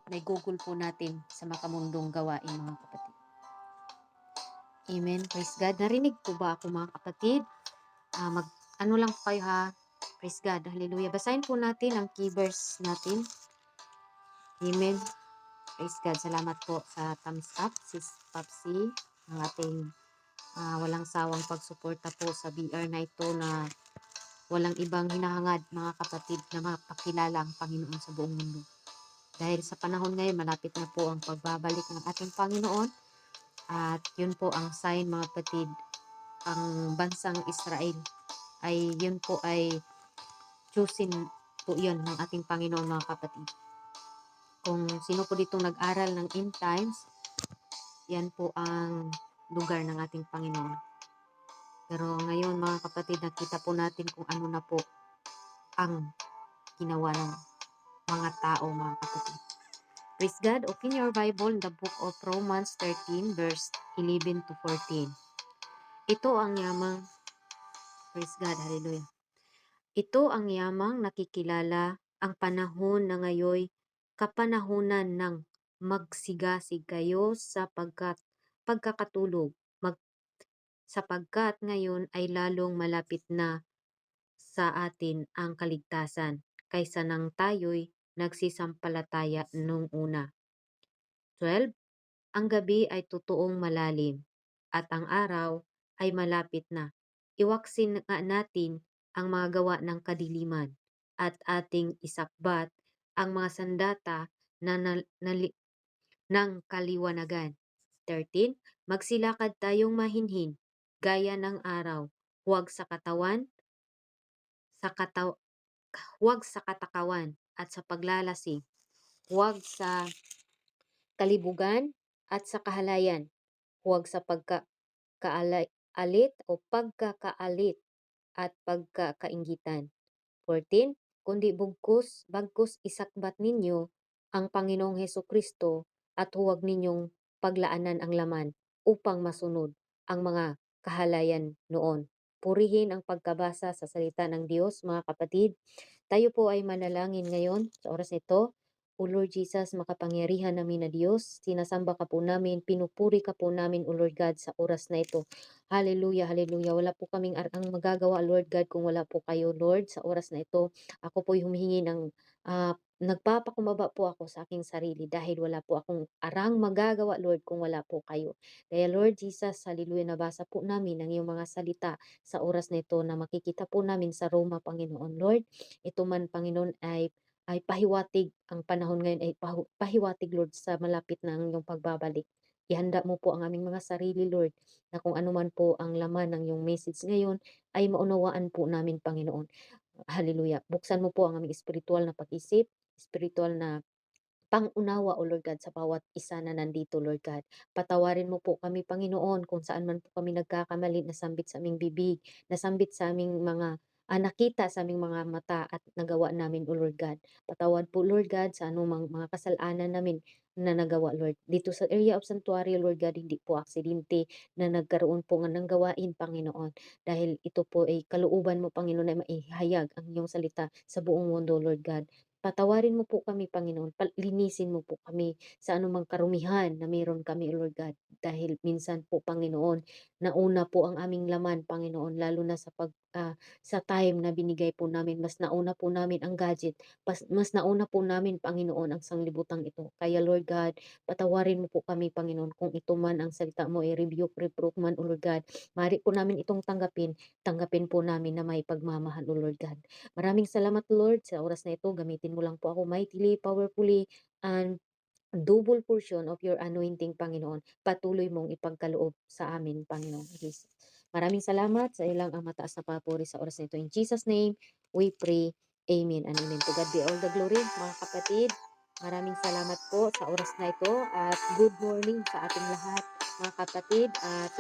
na i-google po natin sa makamundong gawain mga kapatid. Amen. Praise God. Narinig po ba ako mga kapatid? Ano lang po kayo ha. Praise God. Hallelujah. Basahin po natin ang key verse natin. Amen. Praise God. Salamat po sa thumbs up, Sis Papsi, ang ating walang sawang pagsuporta po sa BR na ito na walang ibang hinahangad mga kapatid na mapakilala ang Panginoon sa buong mundo. Dahil sa panahon ngayon, malapit na po ang pagbabalik ng ating Panginoon. At yun po ang sign mga kapatid, ang bansang Israel yun po ay choosing po yun ng ating Panginoon mga kapatid. Kung sino po ditong nag-aral ng end times, yan po ang lugar ng ating Panginoon. Pero ngayon mga kapatid, nakita po natin kung ano na po ang ginawa ng mga tao mga kapatid. Praise God. Open your Bible in the book of Romans 13 verse 11 to 14. Ito ang yamang, praise God, hallelujah. Ito ang yamang nakikilala ang panahon na ngayoy kapanahunan ng magsigasig kayo sa pagkakatulog, sapagkat ngayon ay lalong malapit na sa atin ang kaligtasan kaysa nang tayo'y nagsisampalataya nung una. 12. Ang gabi ay totoong malalim at ang araw ay malapit na. Iwaksin nga natin ang mga gawa ng kadiliman at ating isakbat ang mga sandata ng kaliwanagan. 13. Magsilakad tayong mahinhin gaya ng araw, huwag sa katawan, huwag sa katakawan at sa paglalasing, huwag sa kalibugan at sa kahalayan, huwag sa pagkakaalit o pagkakaalit at pagkakainggitan. 14. Kundi bagkus isakbat ninyo ang Panginoong Hesukristo at huwag ninyong paglaanan ang laman upang masunod ang mga kahalayan noon. Purihin ang pagkabasa sa salita ng Diyos, mga kapatid. Tayo po ay manalangin ngayon sa oras nito. O Lord Jesus, makapangyarihan namin na Diyos, sinasamba ka po namin, pinupuri ka po namin, O Lord God, sa oras na ito. Hallelujah, hallelujah. Wala po kaming ang magagawa, Lord God, kung wala po kayo, Lord, sa oras na ito. Ako po humihingi ng nagpapakumbaba po ako sa aking sarili dahil wala po akong arang magagawa, Lord, kung wala po kayo. Kaya Lord Jesus, hallelujah, nabasa po namin ang iyong mga salita sa oras na ito na makikita po namin sa Roma, Panginoon. Lord, ito man, Panginoon, ay pahiwatig, ang panahon ngayon ay pahiwatig, Lord, sa malapit na ang iyong pagbabalik. Ihanda mo po ang aming mga sarili, Lord, na kung ano man po ang laman ng iyong message ngayon, ay maunawaan po namin, Panginoon. Hallelujah. Buksan mo po ang aming espiritual na pag-isip, espiritual na pang-unawa, O Lord God, sa bawat isa na nandito, Lord God. Patawarin mo po kami, Panginoon, kung saan man po kami nagkakamali, nasambit sa aming bibig, nasambit sa aming mga nakita sa aming mga mata at nagawa namin, O Lord God. Patawad po, Lord God, sa anumang mga kasalanan namin na nagawa, Lord. Dito sa area of sanctuary, Lord God, hindi po aksidente na nagkaroon po nga ng gawain, Panginoon. Dahil ito po ay kalooban mo, Panginoon, na maihayag ang iyong salita sa buong mundo, Lord God. Patawarin mo po kami, Panginoon. Linisin mo po kami sa anumang karumihan na mayroon kami, Lord God. Dahil minsan po, Panginoon, nauna po ang aming laman, Panginoon, lalo na sa time na binigay po namin. Mas nauna po namin ang gadget. Mas nauna po namin, Panginoon, ang sanglibutang ito. Kaya, Lord God, patawarin mo po kami, Panginoon, kung ito man ang salita mo, rebuke, reproof man, O Lord God. Maaari po namin itong tanggapin po namin na may pagmamahal, O Lord God. Maraming salamat, Lord, sa oras na ito. Gamitin mo lang po ako mightily, powerfully, and double portion of your anointing, Panginoon. Patuloy mong ipagkaloob sa amin, Panginoon Jesus. Maraming salamat sa ilang ang mataas na papuri sa oras na ito. In Jesus' name, we pray. Amen and amen. To God be all the glory, mga kapatid. Maraming salamat po sa oras na ito at good morning sa ating lahat, mga kapatid.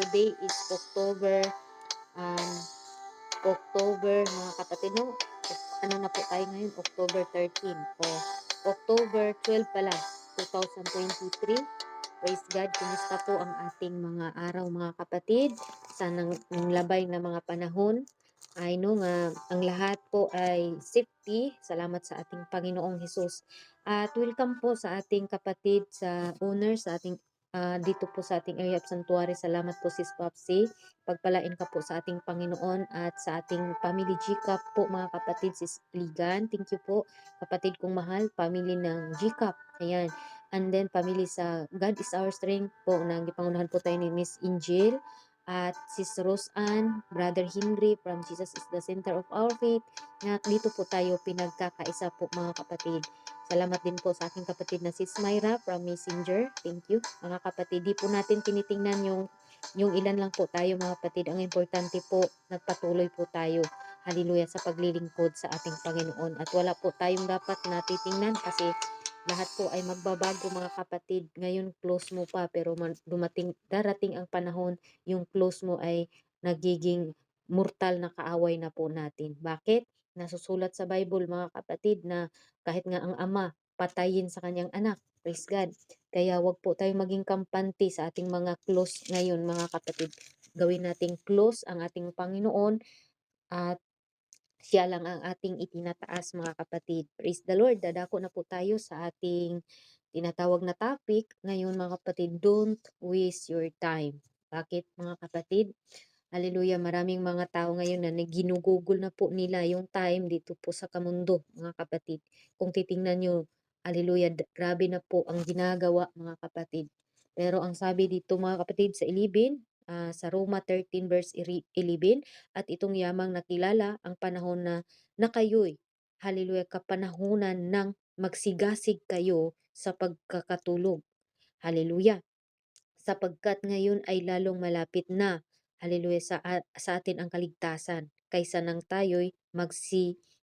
Today is October, mga kapatid, no? Ano na po tayo ngayon? October 13 o October 12 pala, 2023. Praise God, kumusta po ang ating mga araw, mga kapatid? Sa nang labay na mga panahon, I know nga ang lahat po ay safety. Salamat sa ating Panginoong Hesus. At welcome po sa ating kapatid sa owner sa ating dito po sa ating area of sanctuary. Salamat po Sis Popsy. Pagpalain ka po sa ating Panginoon at sa ating family GCAP po mga kapatid. Sis Ligan, thank you po. Kapatid kong mahal, family ng GCAP. Ayan. And then family sa God is our strength po. Nang gipangunahan po tayo ni Miss Angel at Sis Rose Ann, Brother Henry from Jesus is the Center of Our Faith, na dito po tayo pinagkakaisa po mga kapatid. Salamat din po sa aking kapatid na Sis Myra from Messenger. Thank you mga kapatid. Di po natin tinitingnan yung ilan lang po tayo mga kapatid. Ang importante po, nagpatuloy po tayo. Hallelujah sa paglilingkod sa ating Panginoon. At wala po tayong dapat na titingnan kasi lahat po ay magbabago mga kapatid. Ngayon close mo pa pero darating ang panahon yung close mo ay nagiging mortal na kaaway na po natin. Bakit? Nasusulat sa Bible mga kapatid na kahit nga ang ama patayin sa kanyang anak. Praise God. Kaya wag po tayo maging kampante sa ating mga close ngayon mga kapatid. Gawin nating close ang ating Panginoon at siya lang ang ating itinataas mga kapatid. Praise the Lord. Dadako na po tayo sa ating tinatawag na topic. Ngayon mga kapatid, don't waste your time. Bakit mga kapatid? Hallelujah, maraming mga tao ngayon na ginugugol na po nila yung time dito po sa kamundo, mga kapatid. Kung titingnan nyo, hallelujah, grabe na po ang ginagawa, mga kapatid. Pero ang sabi dito, mga kapatid, sa 11, sa Roma 13 verse 11, at itong yamang nakilala ang panahon na kayo'y, hallelujah, kapanahunan ng magsigasig kayo sa pagkakatulog. Hallelujah, sapagkat ngayon ay lalong malapit na, hallelujah, sa atin ang kaligtasan, kaysa nang tayo'y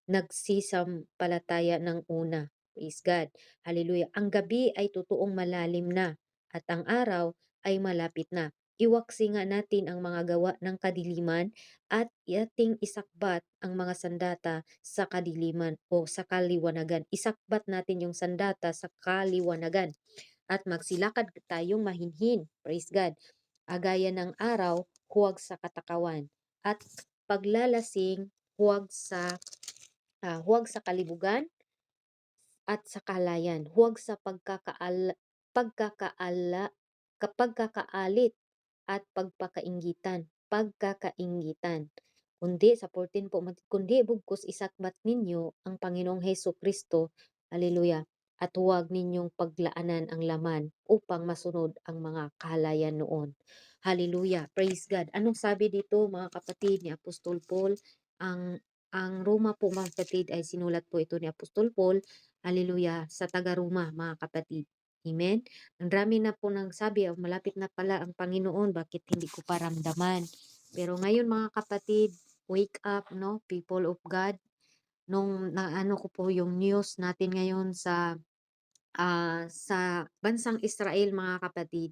nagsisampalataya ng una. Praise God. Hallelujah. Ang gabi ay totoong malalim na at ang araw ay malapit na. Iwaksi nga natin ang mga gawa ng kadiliman at yating isakbat ang mga sandata sa kadiliman o sa kaliwanagan. Isakbat natin yung sandata sa kaliwanagan at magsilakad tayong mahinhin. Praise God. Agaya ng araw, huwag sa katakawan. At paglalasing, huwag sa kalibugan at sa kalayan. Huwag sa pagkakaala, pagkakaalit at pagkakainggitan. Kundi sa 14 po, kundi bugkos isakbat ninyo ang Panginoong Heso Kristo, hallelujah, at huwag ninyong paglaanan ang laman upang masunod ang mga kahalayan noon. Hallelujah, praise God. Anong sabi dito mga kapatid ni Apostol Paul? Ang Roma po mga kapatid ay sinulat po ito ni Apostol Paul, hallelujah, sa taga-Roma mga kapatid. Amen. Ang dami na po nang sabi, malapit na pala ang Panginoon, bakit hindi ko pa ramdaman? Pero ngayon mga kapatid, wake up, no, people of God. Nung naano ko po yung news natin ngayon sa bansang Israel mga kapatid,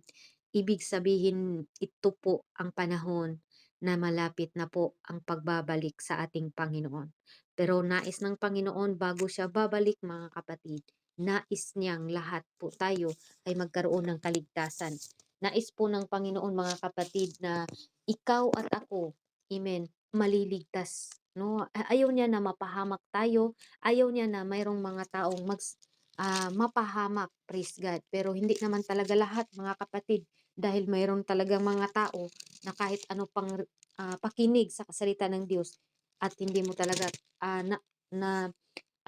ibig sabihin ito po ang panahon na malapit na po ang pagbabalik sa ating Panginoon. Pero nais ng Panginoon bago siya babalik mga kapatid, nais niyang lahat po tayo ay magkaroon ng kaligtasan. Nais po ng Panginoon mga kapatid na ikaw at ako, amen, maliligtas. No? Ayaw niya na mapahamak tayo, ayaw niya na mayroong mga taong mapahamak, praise God. Pero hindi naman talaga lahat mga kapatid, dahil mayroon talagang mga tao na kahit ano pang pakinig sa salita ng Diyos at hindi mo talaga ah, na, na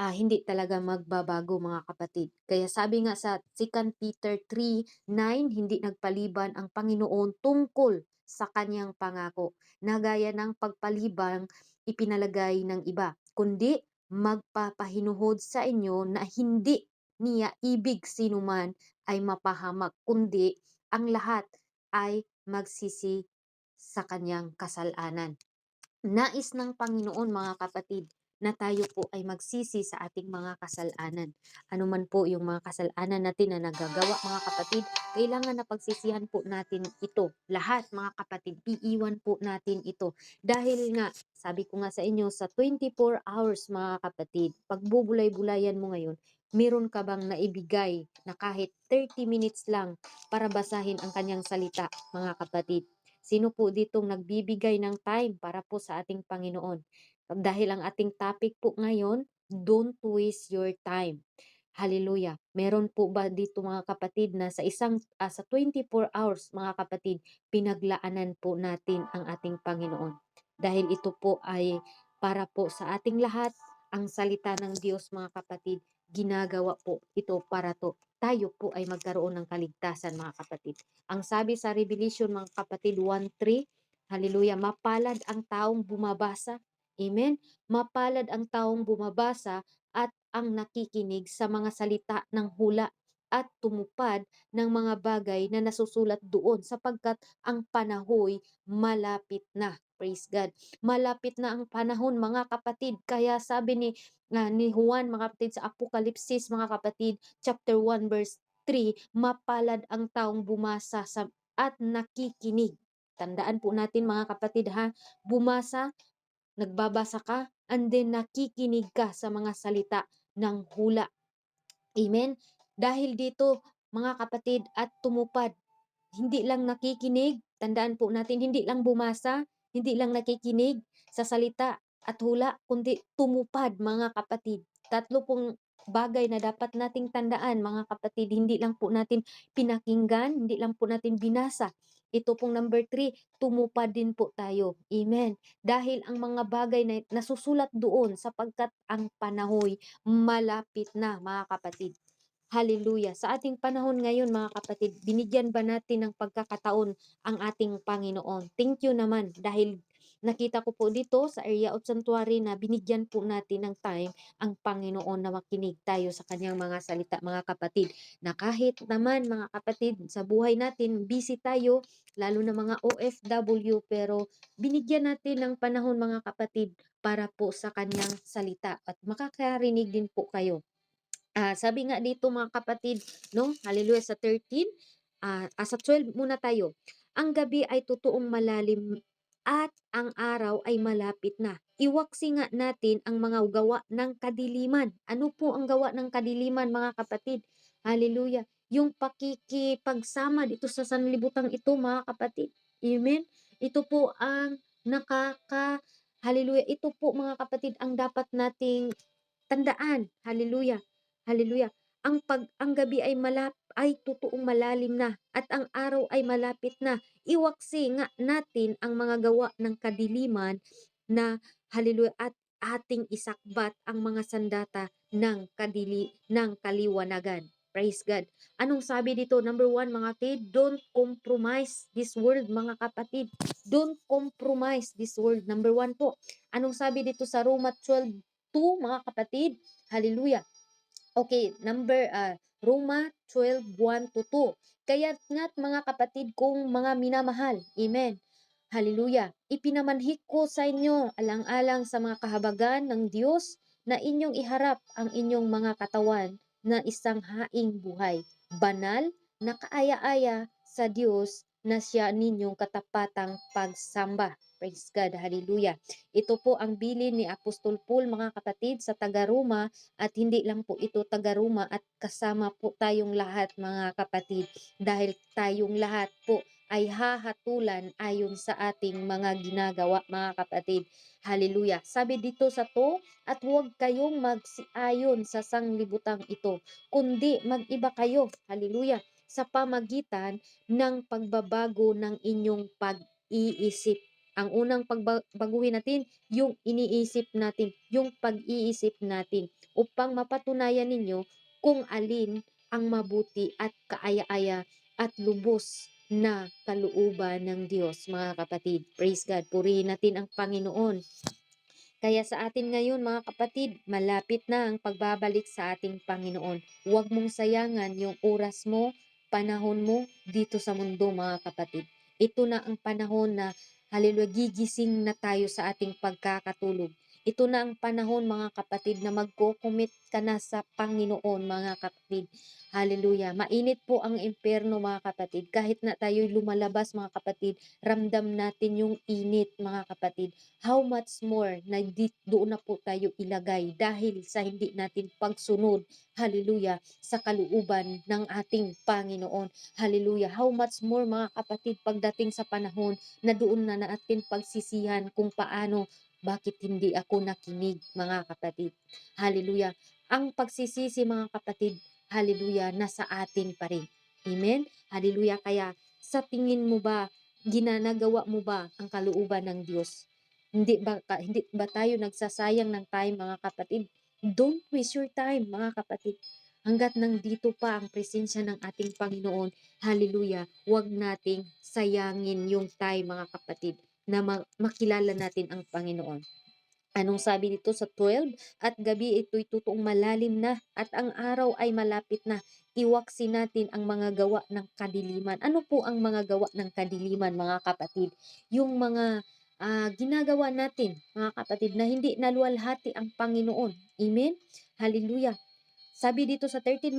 hindi talaga magbabago mga kapatid. Kaya sabi nga sa 2 Peter 3:9, hindi nagpaliban ang Panginoon tungkol sa kanyang pangako na gaya ng pagpalibang ipinalagay ng iba, kundi magpapahinuhod sa inyo na hindi niya ibig sinuman ay mapahamak, kundi ang lahat ay magsisi sa kanyang kasalanan. Nais ng Panginoon mga kapatid na tayo po ay magsisi sa ating mga kasalanan. Ano man po yung mga kasalanan natin na nagagawa mga kapatid, kailangan na pagsisihan po natin ito. Lahat mga kapatid, iiwan po natin ito. Dahil nga, sabi ko nga sa inyo, sa 24 hours mga kapatid, pagbubulay-bulayan mo ngayon, meron ka bang naibigay na kahit 30 minutes lang para basahin ang kanyang salita mga kapatid? Sino po ditong nagbibigay ng time para po sa ating Panginoon? Dahil ang ating topic po ngayon, don't waste your time. Hallelujah. Meron po ba dito mga kapatid na sa 24 hours mga kapatid, pinaglaanan po natin ang ating Panginoon. Dahil ito po ay para po sa ating lahat, ang salita ng Diyos mga kapatid, ginagawa po ito para tayo po ay magkaroon ng kaligtasan mga kapatid. Ang sabi sa Revelation mga kapatid 1:3, hallelujah, mapalad ang taong bumabasa. Amen. Mapalad ang taong bumabasa at ang nakikinig sa mga salita ng hula at tumupad ng mga bagay na nasusulat doon sapagkat ang panahoy malapit na. Praise God. Malapit na ang panahon mga kapatid. Kaya sabi ni Juan mga kapatid sa Apokalipsis mga kapatid chapter 1 verse 3, mapalad ang taong bumasa at nakikinig. Tandaan po natin mga kapatid ha, bumasa, nagbabasa ka, and then nakikinig ka sa mga salita ng hula. Amen? Dahil dito, mga kapatid, at tumupad, hindi lang nakikinig, tandaan po natin, hindi lang bumasa, hindi lang nakikinig sa salita at hula, kundi tumupad, mga kapatid. Tatlo pong bagay na dapat nating tandaan, mga kapatid, hindi lang po natin pinakinggan, hindi lang po natin binasa. Ito pong number 3, tumupad din po tayo. Amen. Dahil ang mga bagay na nasusulat doon sapagkat ang panahoy malapit na mga kapatid. Hallelujah. Sa ating panahon ngayon mga kapatid, binigyan ba natin ng pagkakataon ang ating Panginoon? Thank you naman dahil nakita ko po dito sa area of sanctuary na binigyan po natin ng time ang Panginoon na makinig tayo sa kanyang mga salita mga kapatid. Na kahit naman mga kapatid sa buhay natin, busy tayo, lalo na mga OFW, pero binigyan natin ng panahon mga kapatid para po sa kanyang salita at makakarinig din po kayo. Sabi nga dito mga kapatid, no? Hallelujah sa 13, sa 12 muna tayo. Ang gabi ay totoong malalim at ang araw ay malapit na. Iwaksi nga natin ang mga gawa ng kadiliman. Ano po ang gawa ng kadiliman mga kapatid? Hallelujah. Yung pakikipagsama dito sa sanlibutan ito mga kapatid. Amen. Ito po ang hallelujah. Ito po mga kapatid ang dapat nating tandaan. Hallelujah. Hallelujah. Ang gabi ay totoong malalim na at ang araw ay malapit na. Iwaksi nga natin ang mga gawa ng kadiliman na hallelujah at ating isakbat ang mga sandata ng kaliwanagan. Praise God. Anong sabi dito? Number 1 mga kapatid, don't compromise this world mga kapatid. Don't compromise this world. Number 1 po. Anong sabi dito sa Roma 12:2 mga kapatid? Hallelujah. Okay, Roma 12:1-2. Kaya't nga't mga kapatid kong mga minamahal, amen. Hallelujah. Ipinamanhik ko sa inyo alang-alang sa mga kahabagan ng Diyos na inyong iharap ang inyong mga katawan na isang haing buhay, banal na kaaya-aya sa Diyos na siya ninyong katapatang pagsamba. Praise God, hallelujah. Ito po ang bilin ni Apostol Paul mga kapatid sa taga-Roma at hindi lang po ito taga-Roma at kasama po tayong lahat mga kapatid dahil tayong lahat po ay hahatulan ayon sa ating mga ginagawa mga kapatid. Hallelujah. Sabi dito sa at huwag kayong magsiayon sa sanglibutang ito, kundi mag-iba kayo. Hallelujah. Sa pamagitan ng pagbabago ng inyong pag-iisip. Ang unang pagbaguhin natin, yung iniisip natin, yung pag-iisip natin upang mapatunayan ninyo kung alin ang mabuti at kaaya-aya at lubos na kalooban ng Diyos, mga kapatid. Praise God. Purihin natin ang Panginoon. Kaya sa atin ngayon mga kapatid, malapit na ang pagbabalik sa ating Panginoon. Huwag mong sayangan yung oras mo, panahon mo dito sa mundo mga kapatid. Ito na ang panahon na hallelujah, gigising na tayo sa ating pagkakatulog. Ito na ang panahon mga kapatid na magko-commit ka na sa Panginoon mga kapatid. Hallelujah. Mainit po ang impyerno mga kapatid. Kahit na tayo'y lumalabas mga kapatid, ramdam natin yung init mga kapatid. How much more na doon na po tayo ilagay dahil sa hindi natin pagsunod, hallelujah, sa kalooban ng ating Panginoon. Hallelujah. How much more mga kapatid pagdating sa panahon na doon na natin pagsisihan kung paano, bakit hindi ako nakinig mga kapatid. Hallelujah. Ang pagsisisi mga kapatid, hallelujah, nasa atin pa rin. Amen? Hallelujah. Kaya sa tingin mo ba, ginanagawa mo ba ang kalooban ng Diyos? Hindi ba tayo nagsasayang ng time mga kapatid? Don't waste your time mga kapatid. Hanggat nandito pa ang presensya ng ating Panginoon, hallelujah, huwag nating sayangin yung time mga kapatid na makilala natin ang Panginoon. Anong sabi dito sa 12? At gabi ito'y totoong malalim na at ang araw ay malapit na. Iwaksin natin ang mga gawa ng kadiliman. Ano po ang mga gawa ng kadiliman mga kapatid? Yung mga ginagawa natin mga kapatid na hindi naluwalhati ang Panginoon. Amen? Hallelujah. Sabi dito sa 13,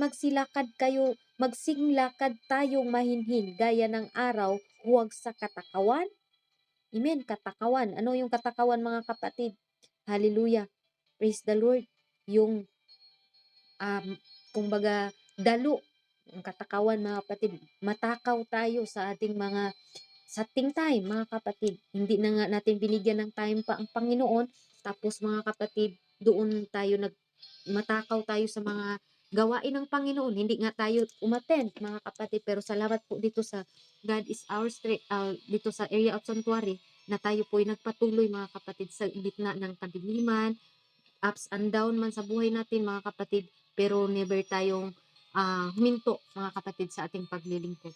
magsinglakad tayong mahinhin gaya ng araw, huwag sa katakawan. Amen, katakawan. Ano yung katakawan mga kapatid? Hallelujah. Praise the Lord. Yung kumbaga dalo, yung katakawan mga kapatid. Matakaw tayo sa ating time mga kapatid. Hindi na nga natin binigyan ng time pa ang Panginoon. Tapos mga kapatid, doon tayo matakaw tayo sa mga gawain ng Panginoon. Hindi nga tayo umattend mga kapatid. Pero salamat po dito sa God is our strength, dito sa area of sanctuary, na tayo po ay nagpatuloy mga kapatid sa gitna ng kadiliman, ups and down man sa buhay natin mga kapatid, pero never tayong huminto mga kapatid sa ating paglilingkod.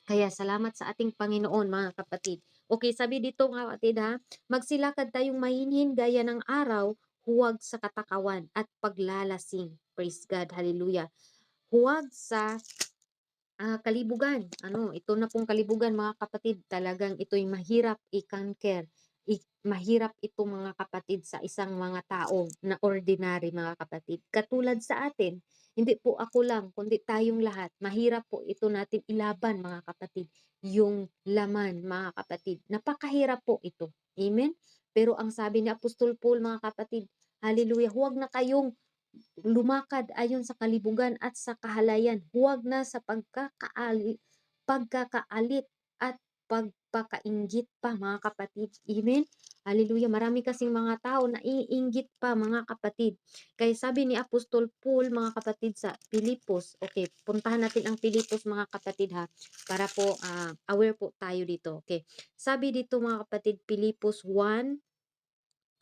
Kaya salamat sa ating Panginoon mga kapatid. Okay, sabi dito mga kapatid magsilakad tayong mahinhin gaya ng araw, huwag sa katakawan at paglalasing. Praise God, hallelujah. Huwag sa kalibugan. Ito na pong kalibugan mga kapatid, talagang ito'y mahirap i-conquer. Mahirap ito mga kapatid sa isang mga tao na ordinary mga kapatid. Katulad sa atin, hindi po ako lang, kundi tayong lahat. Mahirap po ito natin ilaban mga kapatid. Yung laman mga kapatid. Napakahirap po ito. Amen? Pero ang sabi ni Apostol Paul mga kapatid, hallelujah, huwag na kayong lumakad ayon sa kalibugan at sa kahalayan. Huwag na sa pagkakaalit at pagpakainggit pa mga kapatid. Amen? Hallelujah. Marami kasing mga tao na iinggit pa mga kapatid. Kaya sabi ni Apostol Paul mga kapatid sa Pilipos. Okay, puntahan natin ang Pilipos mga kapatid para po aware po tayo dito. Okay. Sabi dito mga kapatid, Pilipos 1,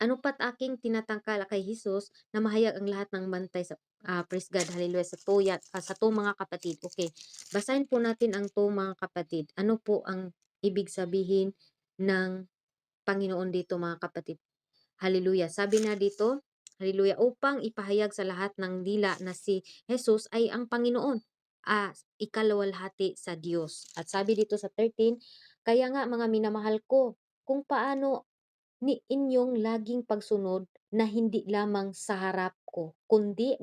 ano pat aking tinatangkal kay Jesus na mahayag ang lahat ng bantay sa praise God, hallelujah, sa to mga kapatid. Okay, basahin po natin ang to mga kapatid. Ano po ang ibig sabihin ng Panginoon dito mga kapatid? Hallelujah. Sabi na dito, hallelujah, upang ipahayag sa lahat ng dila na si Jesus ay ang Panginoon, ikalawalhati sa Diyos. At sabi dito sa 13, kaya nga mga minamahal ko, kung paano ni inyong laging pagsunod na hindi lamang sa harap ko, kundi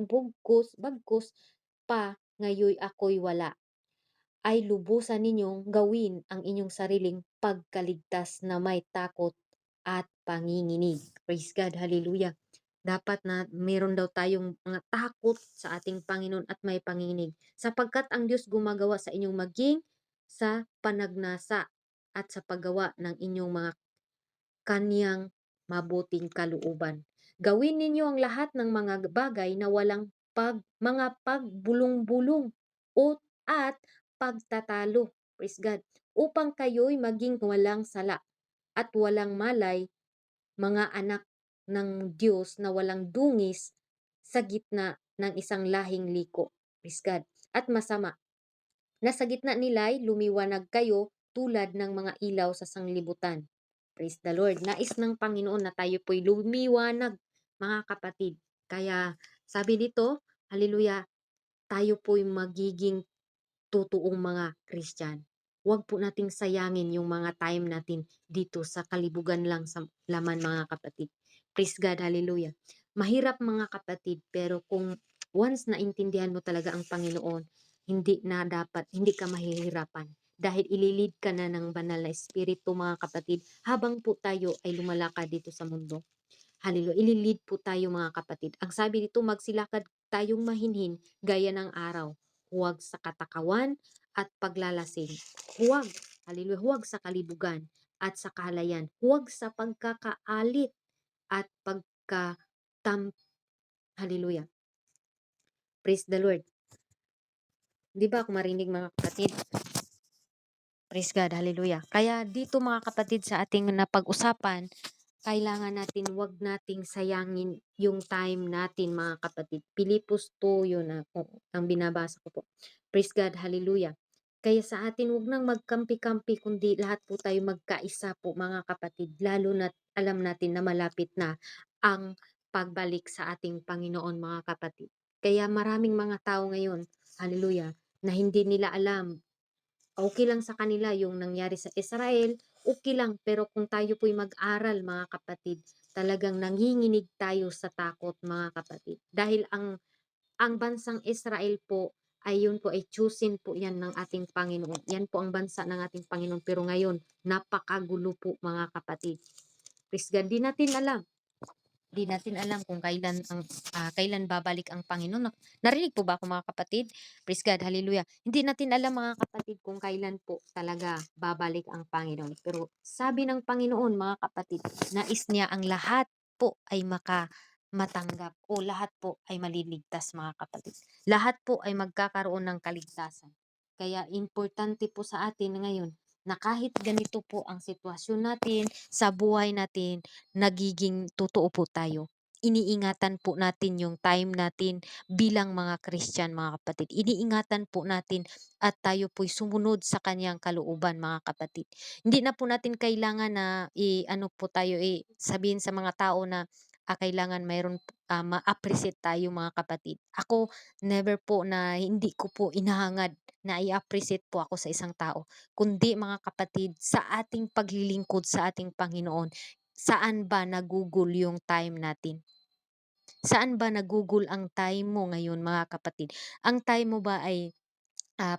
bagkus pa ngayoy ako'y wala, ay lubusan ninyong gawin ang inyong sariling pagkaligtas na may takot at panginginig. Praise God, hallelujah. Dapat na meron daw tayong mga takot sa ating Panginoon at may panginginig, sapagkat ang Diyos gumagawa sa inyong maging sa panagnasa at sa paggawa ng inyong mga kaniyang mabuting kalooban. Gawin ninyo ang lahat ng mga bagay na walang mga pagbulong-bulong at pagtatalo. Praise God. Upang kayo'y maging walang sala at walang malay, mga anak ng Diyos na walang dungis sa gitna ng isang lahing liko. Praise God. At masama na sa gitna nila'y lumiwanag kayo tulad ng mga ilaw sa sanglibutan. Praise the Lord. Nais ng Panginoon na tayo po'y lumiwanag, mga kapatid. Kaya sabi dito, hallelujah, tayo po'y magiging totoong mga Christian. Huwag po nating sayangin yung mga time natin dito sa kalibugan lang sa laman mga kapatid. Praise God, hallelujah. Mahirap mga kapatid, pero kung once naintindihan mo talaga ang Panginoon, hindi ka mahihirapan. Dahil ililid ka na ng banal na espiritu mga kapatid, habang po tayo ay lumalakad dito sa mundo. Hallelujah. Ililid po tayo mga kapatid. Ang sabi dito, magsilakad tayong mahinhin gaya ng araw. Huwag sa katakawan at paglalasing. Huwag, hallelujah, huwag sa kalibugan at sa kahalayan. Huwag sa pagkakaalit at hallelujah. Praise the Lord. Di ba ako marinig mga kapatid? Praise God, hallelujah. Kaya dito mga kapatid sa ating napag-usapan, kailangan natin, wag nating sayangin yung time natin mga kapatid. Pilipos 2 yun ang binabasa ko po. Praise God, hallelujah. Kaya sa atin, wag nang magkampi-kampi, kundi lahat po tayo magkaisa po mga kapatid. Lalo na alam natin na malapit na ang pagbalik sa ating Panginoon mga kapatid. Kaya maraming mga tao ngayon, hallelujah, na hindi nila alam. Okay lang sa kanila yung nangyari sa Israel, okay lang. Pero kung tayo po'y mag-aral mga kapatid, talagang nanginginig tayo sa takot mga kapatid. Dahil ang bansang Israel po ay yun po ay choosing po yan ng ating Panginoon. Yan po ang bansa ng ating Panginoon. Pero ngayon, napakagulo po mga kapatid. Please God, di natin alam kung kailan babalik ang Panginoon. Narinig po ba ako mga kapatid? Praise God, hallelujah. Hindi natin alam mga kapatid kung kailan po talaga babalik ang Panginoon. Pero sabi ng Panginoon mga kapatid, nais niya ang lahat po ay matanggap o lahat po ay maliligtas mga kapatid. Lahat po ay magkakaroon ng kaligtasan. Kaya importante po sa atin ngayon na kahit ganito po ang sitwasyon natin sa buhay natin, nagiging totoo po tayo. Iniingatan po natin yung time natin bilang mga Christian mga kapatid. Iniingatan po natin at tayo po'y sumunod sa kanyang kalooban mga kapatid. Hindi na po natin kailangan na sabihin sa mga tao na kailangan mayroon ma-appreciate tayo mga kapatid. Ako never po na hindi ko po inahangad na i-appreciate po ako sa isang tao, kundi mga kapatid sa ating paglilingkod sa ating Panginoon. Saan ba nagugol yung time natin? Saan ba nagugol ang time mo ngayon mga kapatid? Ang time mo ba ay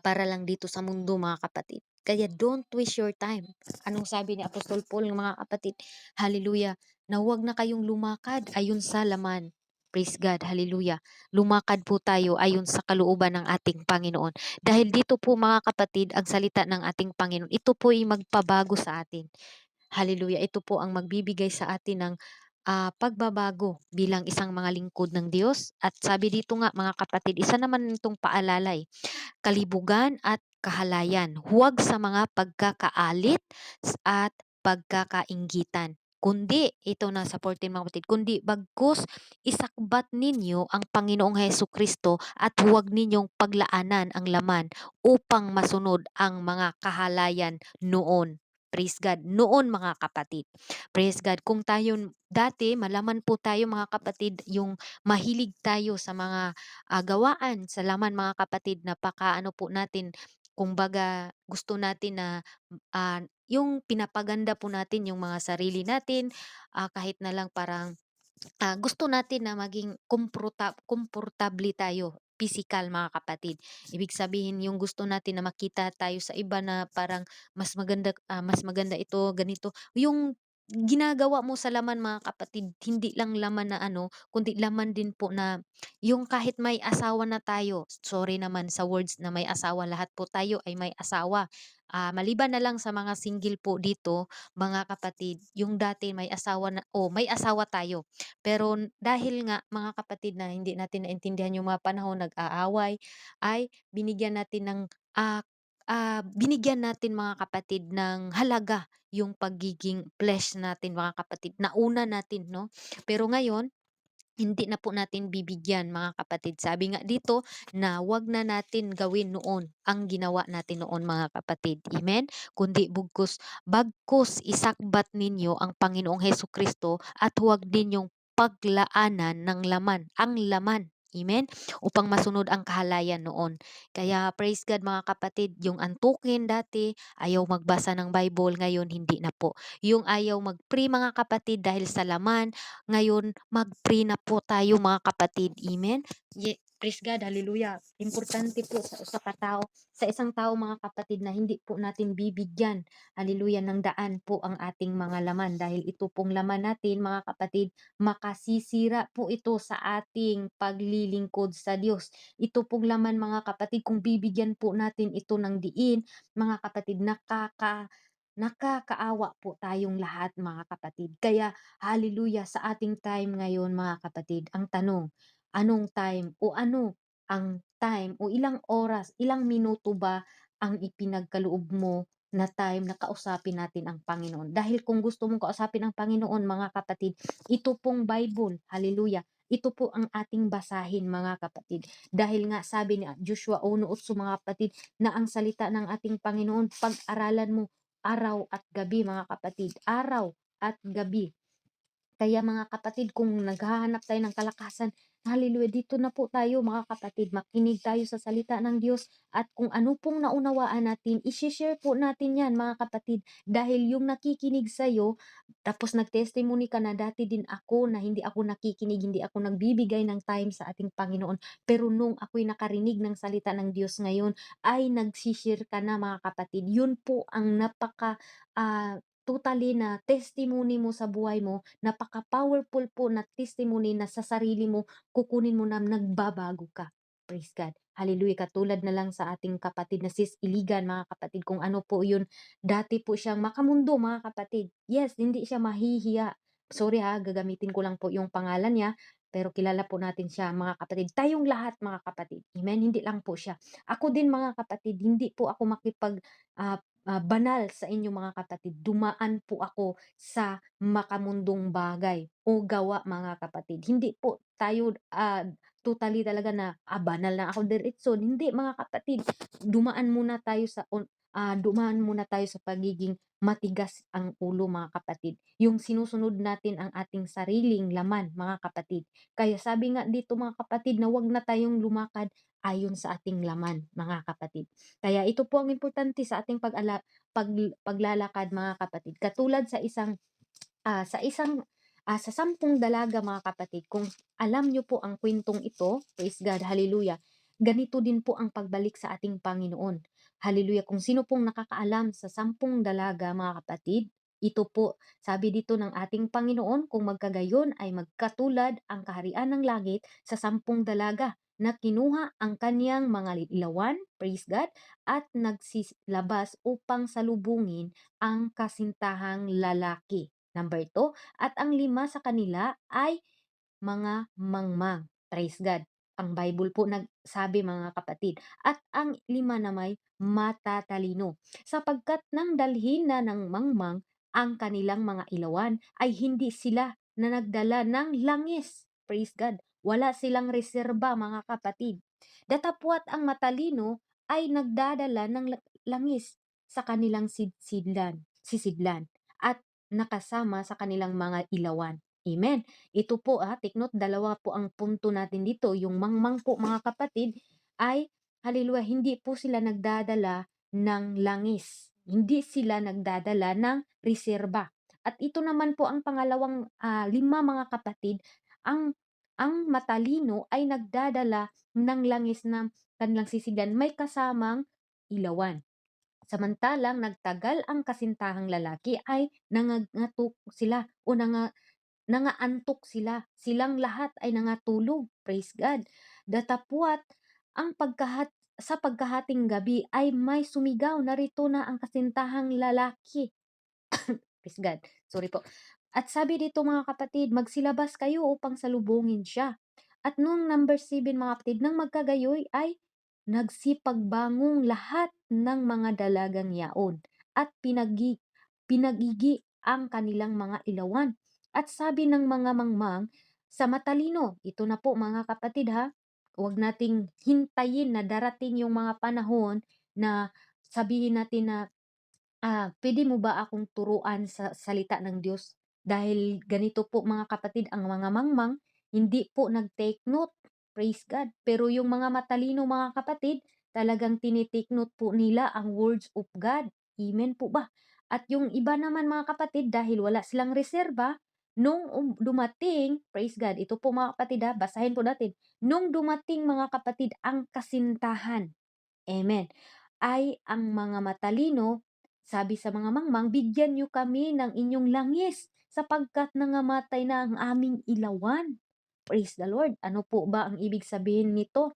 para lang dito sa mundo mga kapatid? Kaya don't waste your time. Anong sabi ni Apostol Paul mga kapatid? Hallelujah. Na huwag na kayong lumakad ayon sa laman. Praise God, hallelujah. Lumakad po tayo ayon sa kalooban ng ating Panginoon. Dahil dito po mga kapatid, ang salita ng ating Panginoon, ito po ay magpabago sa atin. Hallelujah. Ito po ang magbibigay sa atin ng pagbabago bilang isang mga lingkod ng Diyos. At sabi dito nga mga kapatid, isa naman itong paalalay, kalibugan at kahalayan. Huwag sa mga pagkakaalit at pagkakainggitan. Kundi, ito na sa 14 mga kapatid, kundi bagkus isakbat ninyo ang Panginoong Hesus Kristo at huwag ninyong paglaanan ang laman upang masunod ang mga kahalayan noon. Praise God. Noon mga kapatid. Praise God. Kung tayo dati, malaman po tayo mga kapatid, yung mahilig tayo sa mga gawaan sa laman mga kapatid, napakaano po natin, kumbaga gusto natin na yung pinapaganda po natin yung mga sarili natin, kahit na lang parang gusto natin na maging komportable tayo, physical mga kapatid. Ibig sabihin yung gusto natin na makita tayo sa iba na parang mas maganda ito, ganito. Yung ginagawa mo sa laman mga kapatid, hindi lang laman na kundi laman din po na yung kahit may asawa na tayo, sorry naman sa words na may asawa, lahat po tayo ay may asawa. Maliban na lang sa mga single po dito, mga kapatid, yung dati may asawa na, may asawa tayo pero dahil nga mga kapatid na hindi natin naintindihan yung mga panahon nag-aaway, ay binigyan natin mga kapatid ng halaga yung pagiging flesh natin mga kapatid. Nauna natin 'no. Pero ngayon hindi na po natin bibigyan mga kapatid. Sabi nga dito na wag na natin gawin noon ang ginawa natin noon mga kapatid. Amen? Kundi bagkus isakbat ninyo ang Panginoong Hesus Kristo at huwag ninyong paglaanan ng laman, ang laman. Amen? Upang masunod ang kahalayan noon. Kaya praise God mga kapatid, yung antukin dati, ayaw magbasa ng Bible, ngayon hindi na po. Yung ayaw mag-pray mga kapatid dahil sa laman, ngayon mag-pray na po tayo mga kapatid. Amen? Praise God, hallelujah. Importante po sa katao, sa isang tao mga kapatid na hindi po natin bibigyan, hallelujah, ng daan po ang ating mga laman. Dahil ito pong laman natin mga kapatid, makasisira po ito sa ating paglilingkod sa Diyos. Ito pong laman mga kapatid, kung bibigyan po natin ito ng diin, mga kapatid, nakakaawa po tayong lahat mga kapatid. Kaya hallelujah sa ating time ngayon mga kapatid. Ang tanong, anong time o ano ang time o ilang oras, ilang minuto ba ang ipinagkaloob mo na time na kausapin natin ang Panginoon? Dahil kung gusto mong kausapin ang Panginoon mga kapatid, ito pong Bible, hallelujah, ito po ang ating basahin mga kapatid. Dahil nga sabi ni Joshua 1:8 mga kapatid, na ang salita ng ating Panginoon, pag-aralan mo araw at gabi mga kapatid, araw at gabi. Kaya mga kapatid, kung naghahanap tayo ng kalakasan, hallelujah, dito na po tayo mga kapatid, makinig tayo sa salita ng Diyos at kung ano pong naunawaan natin, isi-share po natin yan mga kapatid. Dahil yung nakikinig sa'yo, tapos nag-testimony ka na dati din ako na hindi ako nakikinig, hindi ako nagbibigay ng time sa ating Panginoon. Pero nung ako'y nakarinig ng salita ng Diyos ngayon, ay nagsishare ka na mga kapatid. Yun po ang totally na testimony mo sa buhay mo, napaka-powerful po na testimony na sa sarili mo, kukunin mo na nagbabago ka. Praise God. Hallelujah. Katulad na lang sa ating kapatid na Sis Iligan, mga kapatid, kung ano po yun. Dati po siyang makamundo, mga kapatid. Yes, hindi siya mahihiya. Sorry ha, gagamitin ko lang po yung pangalan niya, pero kilala po natin siya, mga kapatid. Tayong lahat, mga kapatid. Amen? Hindi lang po siya. Ako din, mga kapatid, hindi po ako ah, banal sa inyo mga kapatid. Dumaan po ako sa makamundong bagay o gawa mga kapatid. Hindi po tayo totally talaga na banal na ako diretso. Hindi mga kapatid. Dumaan muna tayo sa pagiging matigas ang ulo mga kapatid. Yung sinusunod natin ang ating sariling laman mga kapatid. Kaya sabi nga dito mga kapatid na wag na tayong lumakad ayon sa ating laman mga kapatid. Kaya ito po ang importante sa ating paglalakad mga kapatid. Katulad sa 10 dalaga mga kapatid, kung alam niyo po ang kwentong ito, praise God, hallelujah, ganito din po ang pagbalik sa ating Panginoon. Hallelujah. Kung sino pong nakakaalam sa 10 dalaga mga kapatid, ito po, sabi dito ng ating Panginoon, kung magkagayon ay magkatulad ang kaharian ng langit sa 10 dalaga na kinuha ang kaniyang mga ilawan, praise God, at nagsilabas upang salubungin ang kasintahang lalaki. Number 2, at ang 5 sa kanila ay mga mangmang. Praise God. Ang Bible po nagsabi mga kapatid. At ang 5 na may matatalino. Sapagkat nang dalhin na ng mangmang ang kanilang mga ilawan, ay hindi sila na nagdala ng langis. Praise God. Wala silang reserba mga kapatid. Datapwat ang matalino ay nagdadala ng langis sa kanilang sisidlan at nakasama sa kanilang mga ilawan. Amen. Ito po take note, dalawa po ang punto natin dito. Yung mangmang po mga kapatid ay, hallelujah, hindi po sila nagdadala ng langis. Hindi sila nagdadala ng reserba. At ito naman po ang pangalawang 5 mga kapatid, ang matalino ay nagdadala ng langis na kanilang sisigan, may kasamang ilawan. Samantalang nagtagal ang kasintahang lalaki ay nangangatok sila o nangaantok sila. Silang lahat ay nangatulog. Praise God. Datapwat sa pagkahating gabi ay may sumigaw, narito na ang kasintahang lalaki. Praise God. Sorry po. At sabi dito mga kapatid, magsilabas kayo upang salubungin siya. At nung number 7 mga kapatid, nang magkagayoy ay nagsipagbangong lahat ng mga dalagang yaon at pinagigi ang kanilang mga ilawan. At sabi ng mga mangmang sa matalino, ito na po mga kapatid ha, huwag nating hintayin na darating yung mga panahon na sabihin natin na puwede mo ba akong turuan sa salita ng Diyos? Dahil ganito po mga kapatid, ang mga mangmang hindi po nag-take note. praise God. Pero yung mga matalino mga kapatid, talagang tini-take note po nila ang words of God. Amen po ba? At yung iba naman mga kapatid, dahil wala silang reserba, nung dumating, praise God, ito po mga kapatid ha, basahin po natin. Nung dumating mga kapatid ang kasintahan, amen, ay ang mga matalino, sabi sa mga mangmang, bigyan niyo kami ng inyong langis sapagkat nangamatay na ang aming ilawan. Praise the Lord. Ano po ba ang ibig sabihin nito?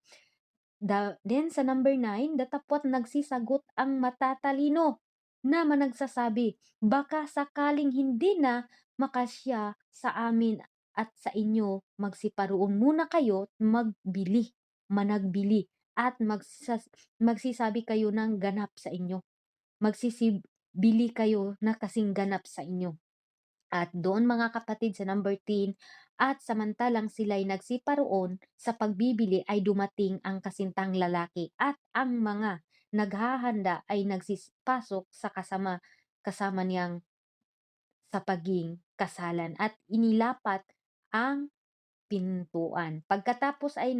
Then sa number 9, datapwat nagsisagot ang matatalino na managsasabi, baka sakaling hindi na makasya sa amin at sa inyo, magsiparoon muna kayo, managbili, at magsisabi kayo ng ganap sa inyo. Magsisibili kayo na kasing ganap sa inyo. At doon mga kapatid sa number 10, at samantalang sila'y nagsiparoon sa pagbibili ay dumating ang kasintang lalaki at ang mga naghahanda ay nagsipasok sa kasama niyang sa paging kasalan at inilapat ang pintuan. Pagkatapos ay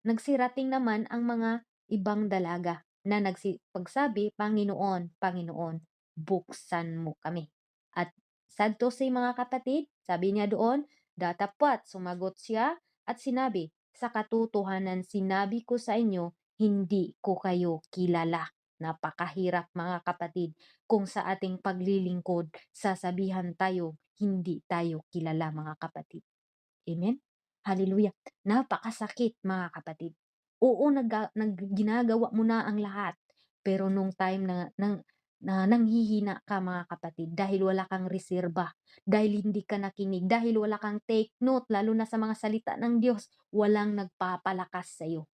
nagsirating naman ang mga ibang dalaga na pagsabi, Panginoon, Panginoon, buksan mo kami. At sad to say mga kapatid, sabi niya doon, datapwat, sumagot siya at sinabi, sa katotohanan sinabi ko sa inyo, hindi ko kayo kilala. Napakahirap mga kapatid kung sa ating paglilingkod sasabihan tayo, hindi tayo kilala mga kapatid. Amen? Hallelujah. Napakasakit mga kapatid. Oo, ginagawa mo na ang lahat. Pero nung time na nanghihina ka mga kapatid dahil wala kang reserba, dahil hindi ka nakinig, dahil wala kang take note, lalo na sa mga salita ng Diyos, walang nagpapalakas sa iyo.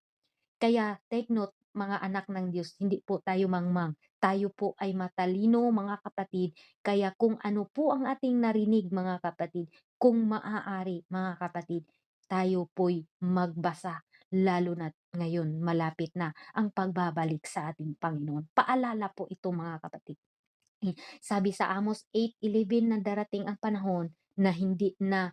Kaya take note mga anak ng Diyos, hindi po tayo mangmang. Tayo po ay matalino mga kapatid. Kaya kung ano po ang ating narinig mga kapatid, kung maaari mga kapatid, tayo po'y magbasa. Lalo na ngayon malapit na ang pagbabalik sa ating Panginoon. Paalala po ito mga kapatid. Sabi sa Amos 8:11 na darating ang panahon na hindi na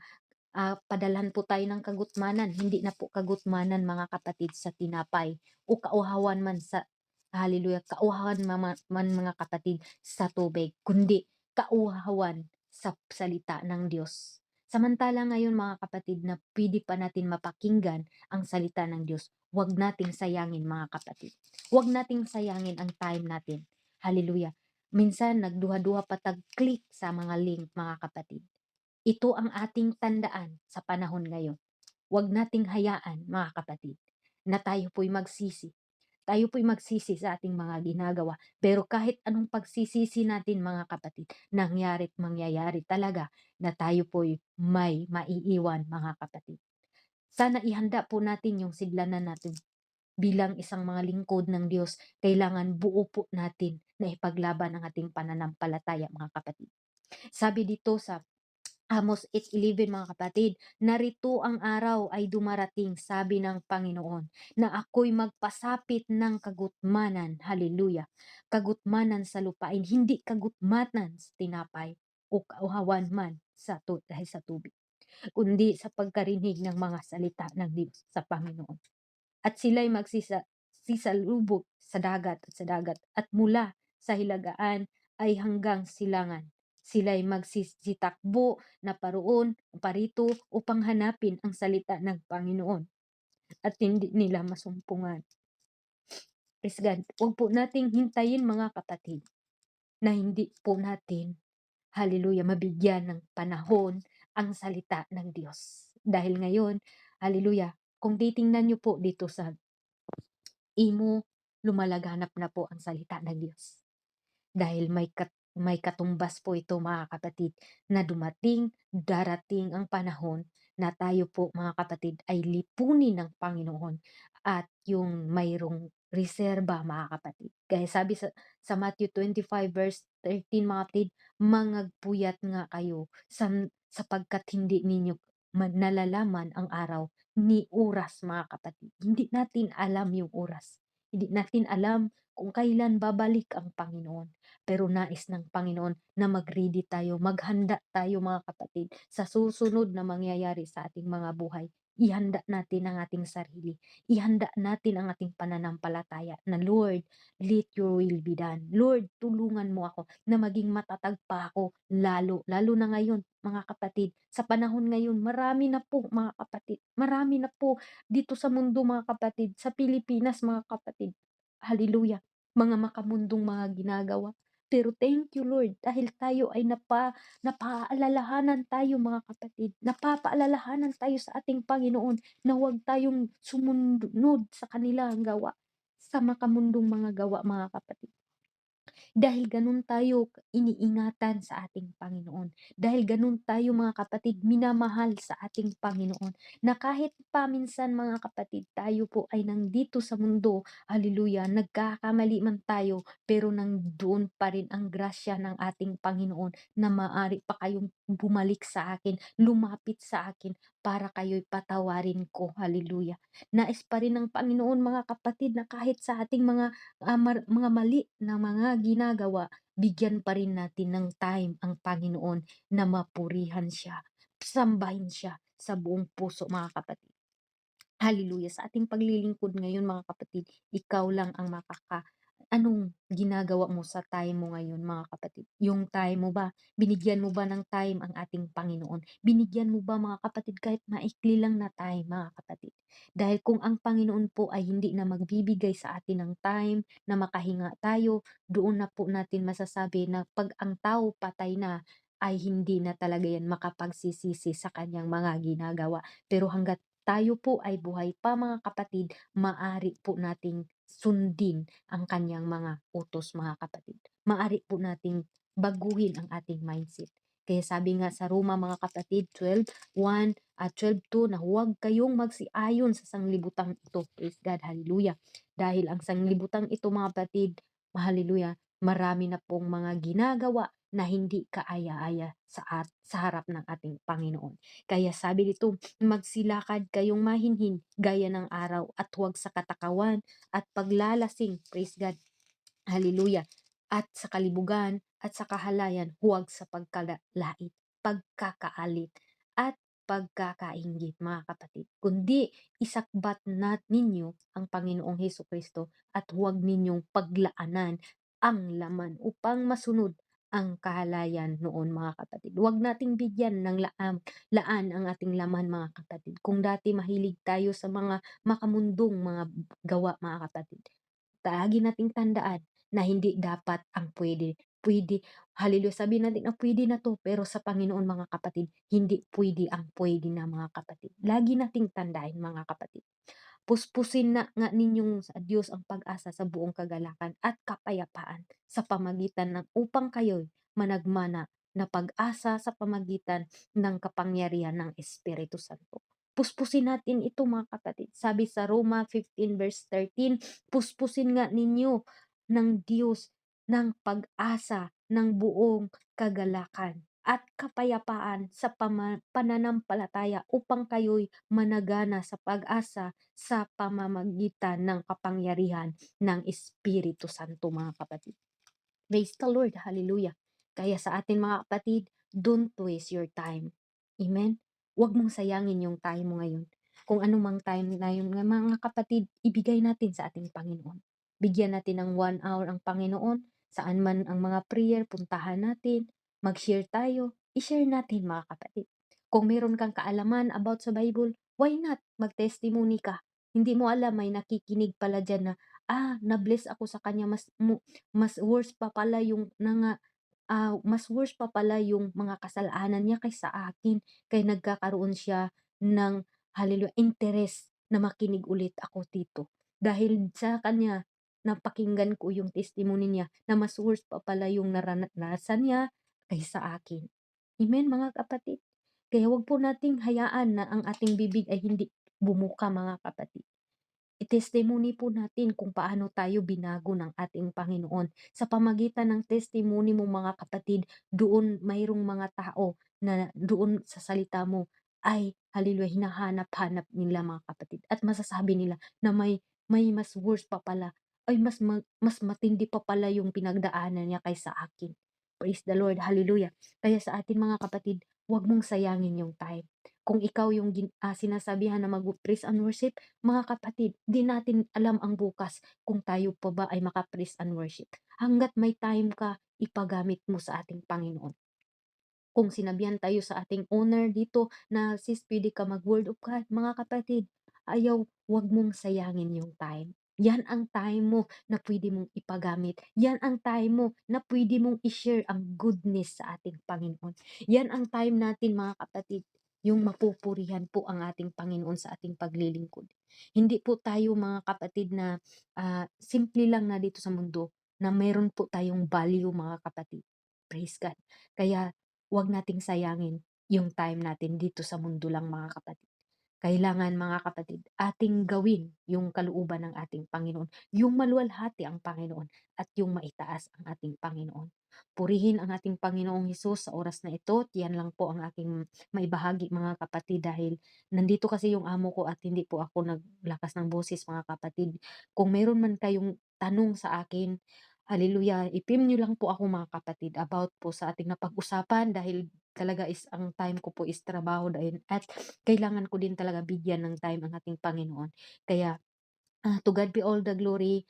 padalhan po tayo ng kagutmanan, hindi na po kagutmanan mga kapatid sa tinapay o kauhawan man sa hallelujah, kauhawan man mga kapatid sa tubig, kundi kauhawan sa salita ng Diyos. Samantala ngayon mga kapatid na pwede pa natin mapakinggan ang salita ng Diyos, huwag nating sayangin mga kapatid. Huwag nating sayangin ang time natin. Hallelujah. Minsan nagduha-duha pa tag-click sa mga link mga kapatid. Ito ang ating tandaan sa panahon ngayon. Huwag nating hayaan, mga kapatid, na tayo po'y magsisi. Tayo po'y magsisi sa ating mga ginagawa. Pero kahit anong pagsisisi natin, mga kapatid, nangyarit mangyayari talaga na tayo po'y may maiiwan, mga kapatid. Sana ihanda po natin yung siglanan natin. Bilang isang mga lingkod ng Diyos, kailangan buo po natin na ipaglaban ang ating pananampalataya, mga kapatid. Sabi dito sa Amos 8:11 mga kapatid, narito ang araw ay dumarating, sabi ng Panginoon, na ako'y magpasapit ng kagutmanan, hallelujah, kagutmanan sa lupain, hindi kagutmanan sa tinapay o kauhawan man dahil sa tubig, kundi sa pagkarinig ng mga salita ng Diyos sa Panginoon. At sila'y sisalubog sa dagat at mula sa hilagaan ay hanggang silangan. Sila'y magsisitakbo na parito upang hanapin ang salita ng Panginoon at hindi nila masumpungan. Praise God. Huwag po nating hintayin mga kapatid na hindi po natin, hallelujah, mabigyan ng panahon ang salita ng Diyos. Dahil ngayon, hallelujah, kung titingnan niyo po dito sa imo, lumalaganap na po ang salita ng Diyos. Dahil may katumbas po ito mga kapatid na darating ang panahon na tayo po mga kapatid ay lipunin ng Panginoon at yung mayroong reserba mga kapatid. Kaya sabi sa Matthew 25 verse 13 mga kapatid, mangagpuyat nga kayo sapagkat hindi ninyo nalalaman ang araw ni oras mga kapatid. Hindi natin alam yung oras. Hindi natin alam kung kailan babalik ang Panginoon. Pero nais ng Panginoon na mag-ready tayo, maghanda tayo mga kapatid sa susunod na mangyayari sa ating mga buhay. ihanda natin ang ating sarili, ihanda natin ang ating pananampalataya na, "Lord, let your will be done. Lord, tulungan mo ako na maging matatag pa ako lalo." Lalo na ngayon, mga kapatid, sa panahon ngayon marami na po, mga kapatid, marami na po dito sa mundo, mga kapatid, sa Pilipinas, mga kapatid. Hallelujah, mga makamundong mga ginagawa. Pero thank you Lord, dahil tayo ay napaalalahanan tayo, mga kapatid, napapaalalahanan tayo sa ating Panginoon na huwag tayong sumunod sa kanilang gawa, sa makamundong mga gawa, mga kapatid. Dahil gano'n tayo iniingatan sa ating Panginoon. Dahil gano'n tayo, mga kapatid, minamahal sa ating Panginoon, na kahit paminsan, mga kapatid, tayo po ay nandito sa mundo, hallelujah, nagkakamali man tayo, pero nandoon pa rin ang grasya ng ating Panginoon na maaari pa kayong bumalik sa akin, lumapit sa akin para kayo'y patawarin ko, hallelujah. Nais pa rin ng Panginoon, mga kapatid, na kahit sa ating mga mali na mga ginagawa, bigyan pa rin natin ng time ang Panginoon na mapurihan siya, sambahin siya sa buong puso, mga kapatid. Hallelujah. Sa ating paglilingkod ngayon, mga kapatid, ikaw lang ang anong ginagawa mo sa time mo ngayon, mga kapatid? Yung time mo ba, binigyan mo ba ng time ang ating Panginoon? Binigyan mo ba, mga kapatid, kahit maikli lang na time, mga kapatid? Dahil kung ang Panginoon po ay hindi na magbibigay sa atin ng time na makahinga tayo, doon na po natin masasabi na pag ang tao patay na, ay hindi na talaga yan makapagsisisi sa kanyang mga ginagawa. Pero hanggat tayo po ay buhay pa, mga kapatid, maari po nating sundin ang kanyang mga utos, mga kapatid. Maari po nating baguhin ang ating mindset. Kaya sabi nga sa Roma, mga kapatid, 12:1 at 12:2, na huwag kayong magsiayon sa sanglibutang ito. Praise God, hallelujah. Dahil ang sanglibutang ito, mga kapatid, hallelujah, marami na pong mga ginagawa na hindi kaaya-aya sa harap ng ating Panginoon. Kaya sabi dito, magsilakad kayong mahinhin gaya ng araw at huwag sa katakawan at paglalasing, praise God, hallelujah, at sa kalibugan at sa kahalayan, huwag sa pagkalait, pagkakaalit, at pagkakainggit, mga kapatid. Kundi isakbat na ninyo ang Panginoong Hesukristo at huwag ninyong paglaanan ang laman upang masunod ang kahalayan noon, mga kapatid. Huwag nating bigyan ng laan ang ating laman, mga kapatid. Kung dati mahilig tayo sa mga makamundong mga gawa, mga kapatid, lagi nating tandaan na hindi dapat ang pwede, hallelujah, sabihin natin na pwede na 'to, pero sa Panginoon, mga kapatid, hindi pwede ang pwede na, mga kapatid. Lagi nating tandaan, mga kapatid. Puspusin na nga ninyong sa Diyos ang pag-asa sa buong kagalakan at kapayapaan sa pamagitan ng upang kayo'y managmana na pag-asa sa pamagitan ng kapangyarihan ng Espiritu Santo. Puspusin natin ito, mga kapatid. Sabi sa Roma 15:13, puspusin nga ninyo ng Diyos ng pag-asa ng buong kagalakan at kapayapaan sa pananampalataya upang kayo'y managana sa pag-asa sa pamamagitan ng kapangyarihan ng Espiritu Santo, mga kapatid. Praise the Lord, hallelujah. Kaya sa atin, mga kapatid, don't waste your time. Amen? Huwag mong sayangin yung time mo ngayon. Kung anumang time na yun, mga kapatid, ibigay natin sa ating Panginoon. Bigyan natin ng 1 hour ang Panginoon, saan man ang mga prayer, puntahan natin, mag-share tayo, i-share natin, mga kapatid. Kung meron kang kaalaman about sa Bible, why not? Mag-testimony ka. Hindi mo alam, may nakikinig pala dyan na, na-bless ako sa kanya, mas worse pa pala yung mas worse pa pala yung mga kasalanan niya kaysa akin, kaya nagkakaroon siya ng, hallelujah, interes na makinig ulit ako dito. Dahil sa kanya, napakinggan ko yung testimony niya na mas worse pa pala yung naranasan niya kaysa akin. Amen, mga kapatid? Kaya wag po nating hayaan na ang ating bibig ay hindi bumuka, mga kapatid. I-testimony po natin kung paano tayo binago ng ating Panginoon. Sa pamagitan ng testimony mo, mga kapatid, doon mayroong mga tao na doon sa salita mo ay, hallelujah, hinahanap-hanap nila, mga kapatid. At masasabi nila na may mas worse pa pala, ay mas matindi pa pala yung pinagdaanan niya kaysa akin. Praise the Lord, hallelujah. Kaya sa atin, mga kapatid, huwag mong sayangin yung time. Kung ikaw yung sinasabihan na mag-praise and worship, mga kapatid, 'di natin alam ang bukas kung tayo pa ba ay maka-praise and worship. Hangga't may time ka, ipagamit mo sa ating Panginoon. Kung sinabihan tayo sa ating owner dito na, "Sis, puwede ka mag-word of God." Mga kapatid, 'wag mong sayangin yung time. Yan ang time mo na puwede mong ipagamit. Yan ang time mo na puwede mong i-share ang goodness sa ating Panginoon. Yan ang time natin, mga kapatid, yung mapupurihan po ang ating Panginoon sa ating paglilingkod. Hindi po tayo, mga kapatid, na, simple lang na dito sa mundo, na meron po tayong value, mga kapatid. Praise God. Kaya 'wag nating sayangin yung time natin dito sa mundo lang, mga kapatid. Kailangan, mga kapatid, ating gawin yung kalooban ng ating Panginoon, yung maluwalhati ang Panginoon at yung maitaas ang ating Panginoon. Purihin ang ating Panginoong Hesus sa oras na ito. Yan lang po ang aking maibahagi, mga kapatid, dahil nandito kasi yung amo ko at hindi po ako naglakas ng boses, mga kapatid. Kung meron man kayong tanong sa akin, hallelujah, i-PM niyo lang po ako, mga kapatid, about po sa ating napag-usapan, dahil talaga is ang time ko po is trabaho dahil at kailangan ko din talaga bigyan ng time ang ating Panginoon. Kaya, to God be all the glory.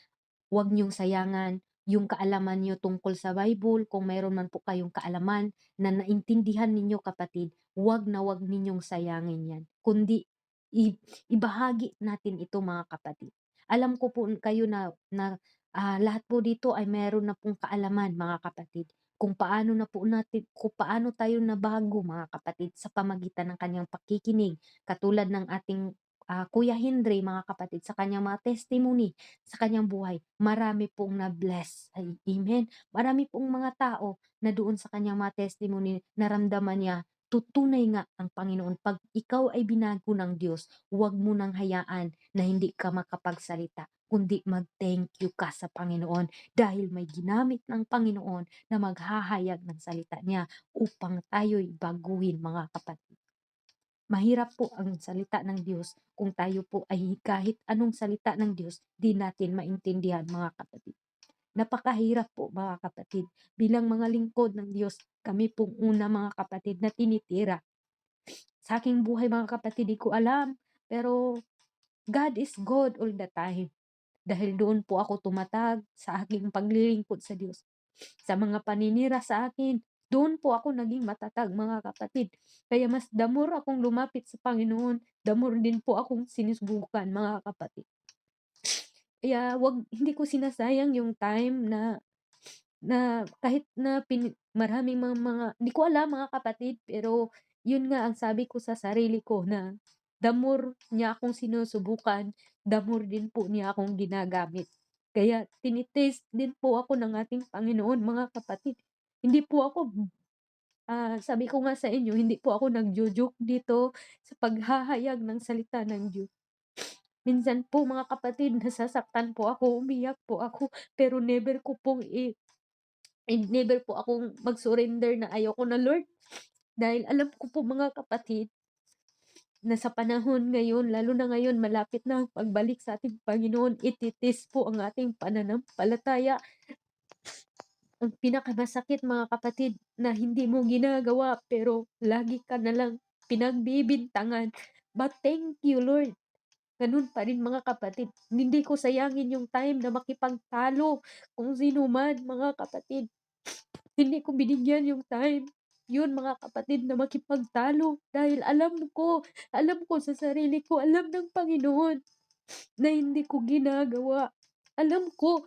Huwag niyong sayangan yung kaalaman niyo tungkol sa Bible. Kung mayroon man po kayong kaalaman na naintindihan ninyo, kapatid, huwag na huwag ninyong sayangin yan, kundi i ibahagi natin ito, mga kapatid. Alam ko po kayo na lahat po dito ay meron na pong kaalaman, mga kapatid, kung paano tayo nabago, mga kapatid, sa pamagitan ng kanyang pakikinig. Katulad ng ating, Kuya Henry, mga kapatid, sa kanyang mga testimony sa kanyang buhay, marami pong na-bless. Ay, amen. Marami pong mga tao na doon sa kanyang mga testimony, naramdaman niya, tutunay nga ang Panginoon. 'Pag ikaw ay binago ng Diyos, huwag mo nang hayaan na hindi ka makapagsalita, kundi mag-thank you ka sa Panginoon dahil may ginamit ng Panginoon na maghahayag ng salita niya upang tayo'y baguhin, mga kapatid. Mahirap po ang salita ng Diyos kung tayo po ay kahit anong salita ng Diyos, 'di natin maintindihan, mga kapatid. Napakahirap po, mga kapatid. Bilang mga lingkod ng Diyos, kami pong una, mga kapatid, na tinitira. Sa aking buhay, mga kapatid, di ko alam, pero God is good all the time. Dahil doon po ako tumatag sa aking paglilingkod sa Diyos. Sa mga paninira sa akin, doon po ako naging matatag, mga kapatid. Kaya mas the more akong lumapit sa Panginoon, the more din po akong sinusubukan, mga kapatid. Kaya hindi ko sinasayang yung time na na kahit na maraming mga di ko alam, mga kapatid, pero yun nga ang sabi ko sa sarili ko na the more niya akong sinusubukan, the more din po niya akong ginagamit. Kaya din po ako ng ating Panginoon, mga kapatid. Hindi po ako, sabi ko nga sa inyo, hindi po ako nagjo-joke dito sa paghahayag ng salita ng Diyos. Minsan po, mga kapatid, nasasaktan po ako, umiyak po ako, pero never po akong mag-surrender na ayoko na, Lord. Dahil alam ko po, mga kapatid, na sa panahon ngayon, lalo na ngayon, malapit na ang pagbalik sa ating Panginoon, iti-test po ang ating pananampalataya. Ang pinakamasakit, mga kapatid, na hindi mo ginagawa pero lagi ka na lang pinagbibintangan. But thank you, Lord. Ganun pa rin, mga kapatid. Hindi ko sayangin yung time na makipagtalo kung sino man, mga kapatid. Hindi ko binigyan yung time yun, mga kapatid, na makipagtalo dahil alam ko sa sarili ko, alam ng Panginoon na hindi ko ginagawa. Alam ko.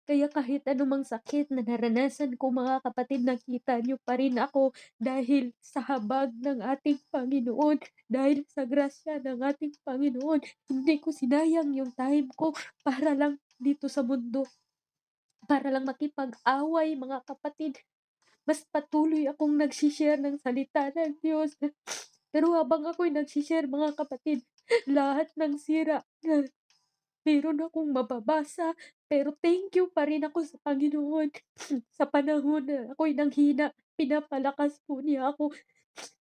Kaya kahit anumang sakit na naranasan ko, mga kapatid, nakita niyo pa rin ako dahil sa habag ng ating Panginoon, dahil sa grasya ng ating Panginoon. Hindi ko sinayang yung time ko para lang dito sa mundo, para lang makipag-away, mga kapatid. Mas patuloy akong nagsi-share ng salita ng Diyos. Pero habang ako'y nagsi-share, mga kapatid, lahat ng sira na meron akong mababasa, pero thank you pa rin ako sa Panginoon. Sa panahon na ako'y nanghina, pinapalakas po niya ako.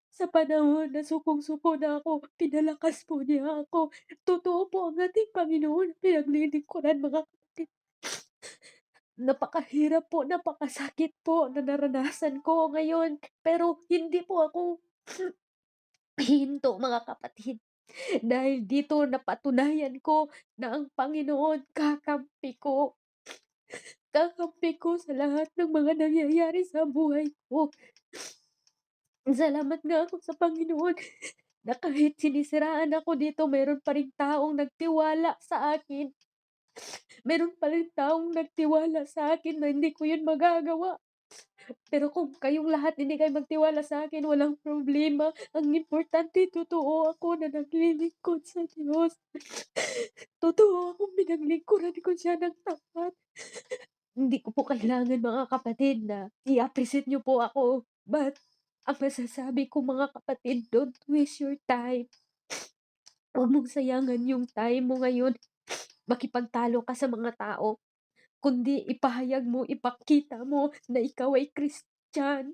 Sa panahon na sukong-suko na ako, pinalakas po niya ako. Totoo po ang ating Panginoon, pinaglilingkuran, mga kapatid. Napakahirap po, napakasakit po na naranasan ko ngayon, pero hindi po ako Hinto mga kapatid. Dahil dito napatunayan ko na ang Panginoon kakampi ko sa lahat ng mga nangyayari sa buhay ko. Salamat nga ako sa Panginoon na kahit sinisiraan ako dito meron pa ring taong nagtiwala sa akin. Meron pa ring taong nagtiwala sa akin na hindi ko yun magagawa. Pero kung kayong lahat hindi kayo magtiwala sa akin, walang problema. Ang importante totoo ako na naglilingkod sa Diyos. Totoo akong pinaglingkuran ko siya ng tapat. Hindi ko po kailangan mga kapatid na i-appreciate niyo po ako. But ang masasabi ko mga kapatid, don't waste your time. Huwag mong sayangan yung time mo ngayon makipagtalo ka sa mga tao, kundi ipahayag mo, ipakita mo na ikaw ay Christian,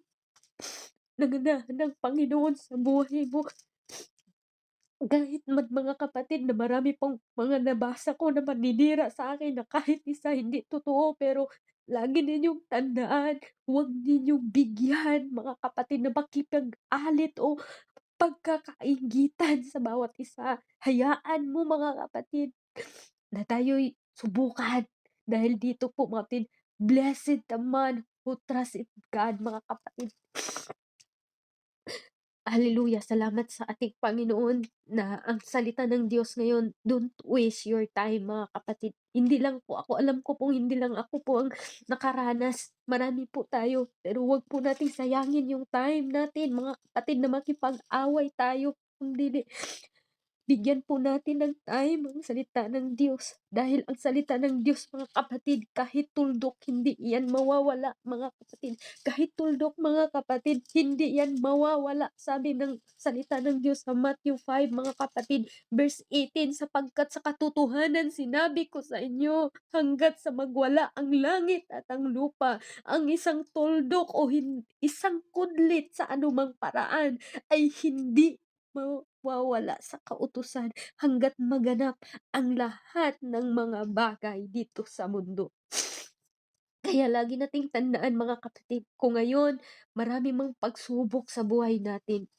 na ganahan ng Panginoon sa buhay mo. Kahit man mga kapatid na marami pang mga nabasa ko na maninira sa akin na kahit isa hindi totoo, pero lagi ninyong tandaan, huwag ninyong bigyan mga kapatid na makipag-alit o pagkakainggitan sa bawat isa. Hayaan mo mga kapatid na tayo'y subukan. Dahil dito po mga kapatid, blessed the man who trusts in God mga kapatid. Hallelujah, salamat sa ating Panginoon na ang salita ng Diyos ngayon, don't waste your time mga kapatid. Hindi lang po ako, alam ko pong hindi lang ako po ang nakaranas, marami po tayo. Pero wag po nating sayangin yung time natin mga kapatid na makipag-away tayo. Kundi bigyan po natin ng time ang salita ng Diyos. Dahil ang salita ng Diyos, mga kapatid, kahit tuldok, hindi yan mawawala, mga kapatid. Kahit tuldok, mga kapatid, hindi yan mawawala. Sabi ng salita ng Diyos sa Matthew 5, mga kapatid, verse 18, sapagkat sa katotohanan sinabi ko sa inyo, hanggat sa magwala ang langit at ang lupa, ang isang tuldok o isang kudlit sa anumang paraan ay hindi mawawala sa kautusan hangga't maganap ang lahat ng mga bagay dito sa mundo. Kaya lagi nating tandaan mga kapatid, kung ngayon marami mang pagsubok sa buhay natin,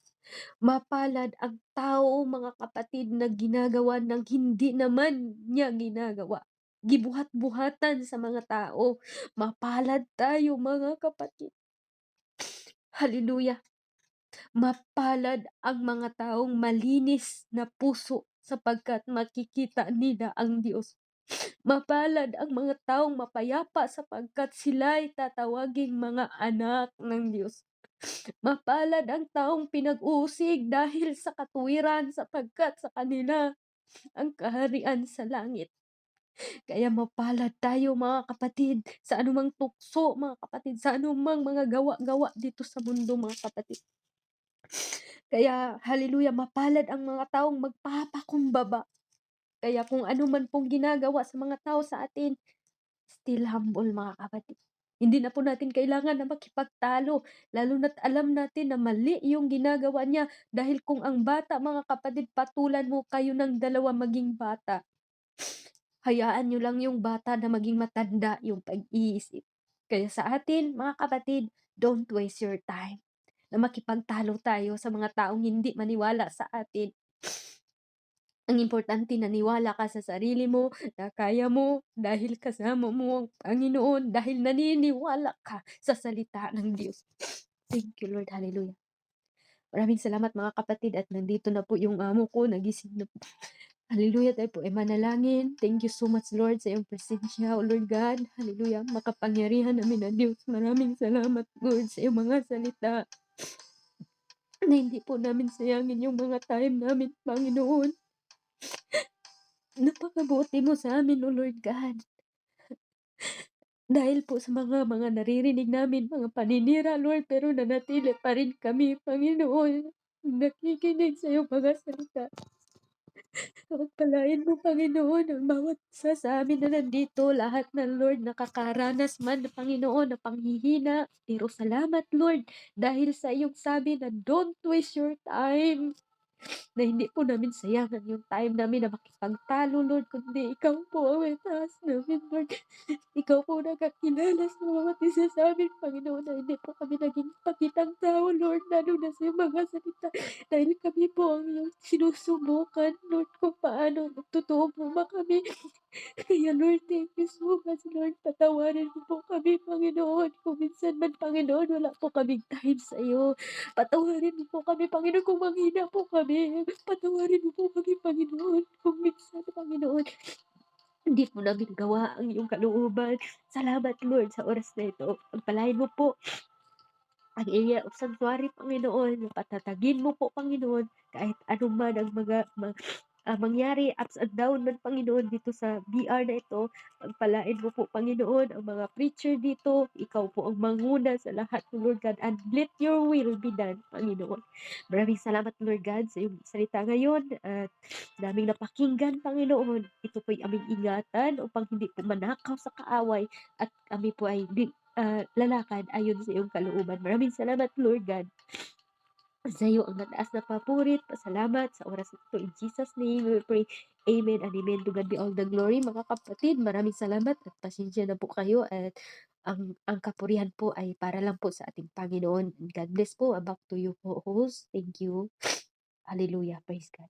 mapalad ang tao mga kapatid na ginagawa ng hindi naman niya ginagawa. Gibuhat-buhatan sa mga tao. Mapalad tayo mga kapatid. Hallelujah. Mapalad ang mga taong malinis na puso sapagkat makikita nila ang Diyos. Mapalad ang mga taong mapayapa sapagkat sila'y tatawaging mga anak ng Diyos. Mapalad ang taong pinag-uusig dahil sa katuwiran sapagkat sa kanila ang kaharian sa langit. Kaya mapalad tayo mga kapatid sa anumang tukso mga kapatid, sa anumang mga gawa-gawa dito sa mundo mga kapatid. Kaya hallelujah, mapalad ang mga taong magpapakumbaba. Kaya kung ano man pong ginagawa sa mga tao sa atin, still humble mga kapatid. Hindi na po natin kailangan na makipagtalo, lalo na't alam natin na mali yung ginagawa niya. Dahil kung ang bata mga kapatid, patulan mo kayo ng dalawa maging bata. Hayaan niyo lang yung bata na maging matanda yung pag-iisip. Kaya sa atin mga kapatid, don't waste your time na makipagtalo tayo sa mga taong hindi maniwala sa atin. Ang importante naniwala ka sa sarili mo na kaya mo dahil kasama mo ang Panginoon, dahil naniniwala ka sa salita ng Diyos. Thank you Lord, hallelujah. Maraming salamat mga kapatid at nandito na po yung amo ko, nagising na po. Hallelujah, tayo po ay manalangin. Thank you so much Lord sa iyong presensya, O Lord God. Hallelujah, makapangyarihan namin na Diyos. Maraming salamat Lord sa iyong mga salita na hindi po namin sayangin yung mga time namin, Panginoon. Napakabuti mo sa amin, O Lord God. Dahil po sa mga naririnig namin, mga paninira, Lord, pero nanatili pa rin kami, Panginoon. Nakikinig sa iyong mga salita. Pagpalain mo, Panginoon, ang bawat isa sa amin na nandito, lahat ng Lord nakakaranas man, Panginoon, na panghihina. Pero salamat, Lord, dahil sa iyong sabi na don't waste your time. na hindi po namin sayangan yung time namin na makipagtalo, Lord, kundi ikaw po ang may taas namin, Lord. Ikaw po nakakilala sa bawat isa sa'min, Panginoon, na hindi po kami naging pakitang tao, Lord, lalo na sa iyong mga salita. Dahil kami po ang iyong sinusubukan, Lord, kung paano magtotoo po ba kami. Kaya Lord, thank you so much, Lord. Patawarin mo po kami, Panginoon. Kung minsan man, Panginoon, wala po kaming time sa iyo. Patawarin mo po kami, Panginoon, kung manghina po kami. Patawarin mo po kami, Panginoon. Kung minsan, Panginoon, hindi po namin gawa ang iyong kalooban. Salamat, Lord, sa oras na ito. Pagpalain mo po ang area of sanctuary, Panginoon. Patatagin mo po, Panginoon, kahit anuman ang mangyari, ups and down man, Panginoon, dito sa BR na ito. Pagpalain mo po, Panginoon, ang mga preacher dito. Ikaw po ang manguna sa lahat, Lord God, and let your will be done, Panginoon. Maraming salamat, Lord God, sa iyong salita ngayon at daming napakinggan, Panginoon. Ito po'y aming ingatan upang hindi po manakaw sa kaaway at kami po ay lalakad ayon sa iyong kalooban. Maraming salamat, Lord God. Sa iyo ang mataas na papuri at pasalamat sa oras na ito. In Jesus' name we pray. Amen and amen. To God be all the glory, mga kapatid. Maraming salamat at pasensya na po kayo at ang kapurihan po ay para lang po sa ating Panginoon. God bless po. Back to you po, host. Thank you. Hallelujah. Praise God.